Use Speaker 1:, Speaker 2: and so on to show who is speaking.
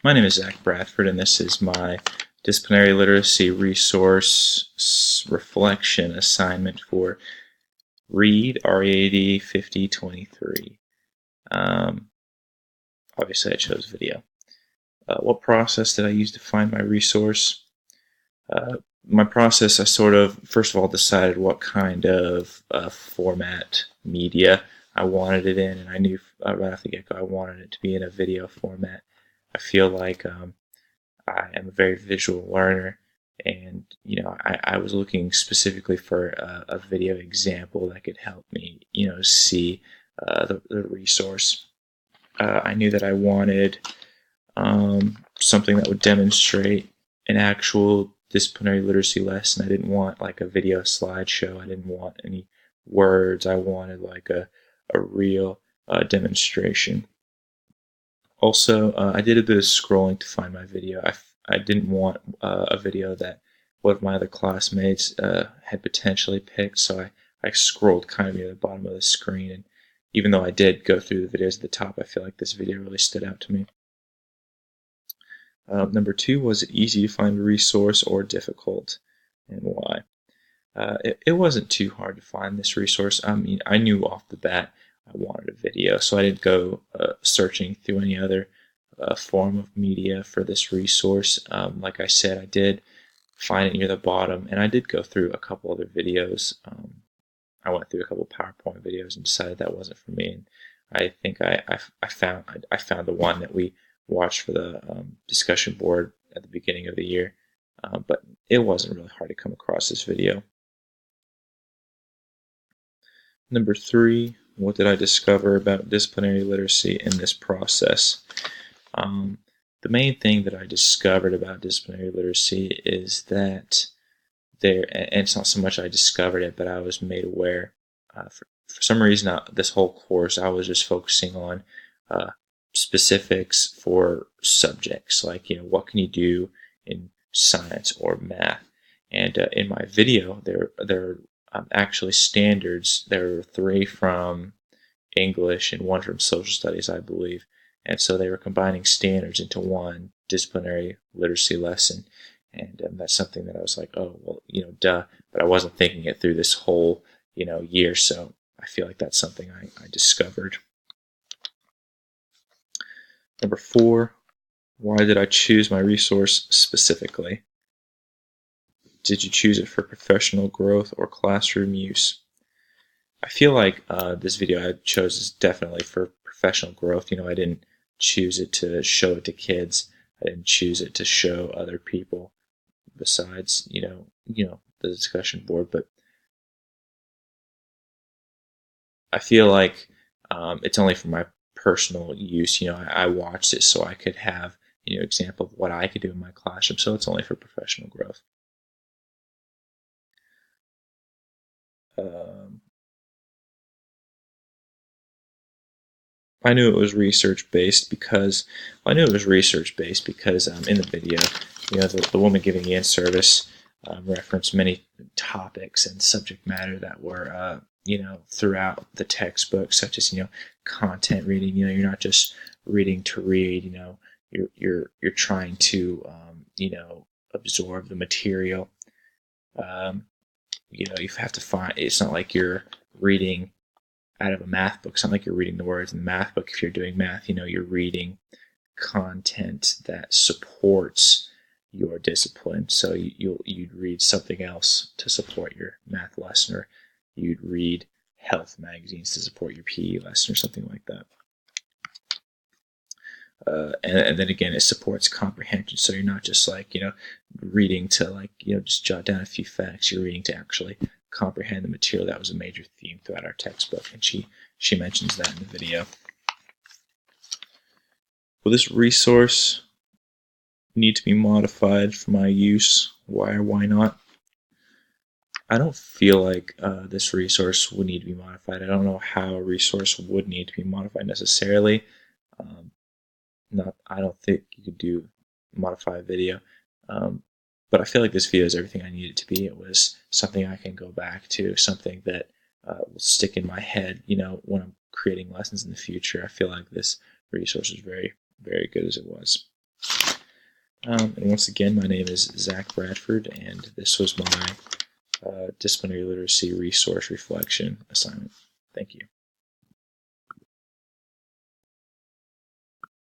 Speaker 1: My name is Zach Bradford, and this is my disciplinary literacy resource reflection assignment for READ, R-E-A-D 5023. Obviously, I chose video. What process did I use to find my resource? My process, I first of all, decided what kind of format media I wanted it in, and I knew right off the get-go I wanted it to be in a video format. I feel like I am a very visual learner, and I was looking specifically for a video example that could help me see the resource. I knew that I wanted something that would demonstrate an actual disciplinary literacy lesson. I didn't want like a video slideshow. I didn't want any words. I wanted like a real demonstration. Also, I did a bit of scrolling to find my video. I didn't want a video that one of my other classmates had potentially picked, so I scrolled kind of near the bottom of the screen. And even though I did go through the videos at the top, I feel like this video really stood out to me. Number two, was it easy to find a resource or difficult, and why? It wasn't too hard to find this resource. I mean, I knew off the bat I wanted a video, so I didn't go searching through any other form of media for this resource. Like I said, I did find it near the bottom, and I did go through a couple other videos. I went through a couple PowerPoint videos and decided that wasn't for me. And I think I found the one that we watched for the discussion board at the beginning of the year, but it wasn't really hard to come across this video. Number three, what did I discover about disciplinary literacy in this process? The main thing that I discovered about disciplinary literacy is that and it's not so much I discovered it, but I was made aware. For some reason, this whole course, I was just focusing on specifics for subjects, like what can you do in science or math. And in my video, there are actually standards. There are 3 from English and 1 from social studies, I believe. And so they were combining standards into one disciplinary literacy lesson. And that's something that I was like, oh, well, duh. But I wasn't thinking it through this whole, year. So I feel like that's something I discovered. Number 4, why did I choose my resource specifically? Did you choose it for professional growth or classroom use? I feel like this video I chose is definitely for professional growth. I didn't choose it to show it to kids. I didn't choose it to show other people besides, the discussion board. But I feel like it's only for my personal use. I watched it so I could have, example of what I could do in my classroom. So it's only for professional growth. I knew it was research-based because in the video, the woman giving the in-service referenced many topics and subject matter that were, throughout the textbook, such as, content reading. You're not just reading to read. You're trying to, absorb the material. You have to find. It's not like you're reading out of a math book. It's not like you're reading the words in the math book. If you're doing math, you're reading content that supports your discipline. So you'd read something else to support your math lesson, or you'd read health magazines to support your PE lesson, or something like that. And then again, it supports comprehension. So you're not just like, reading to just jot down a few facts. You're reading to actually comprehend the material. That was a major theme throughout our textbook, and she mentions that in the video. Will this resource need to be modified for my use? Why or why not? I don't feel like this resource would need to be modified. I don't know how a resource would need to be modified necessarily. I don't think you could modify a video. But I feel like this video is everything I needed to be. It was something I can go back to, something that will stick in my head, when I'm creating lessons in the future. I feel like this resource is very, very good as it was. And once again, my name is Zach Bradford, and this was my disciplinary literacy resource reflection assignment. Thank you.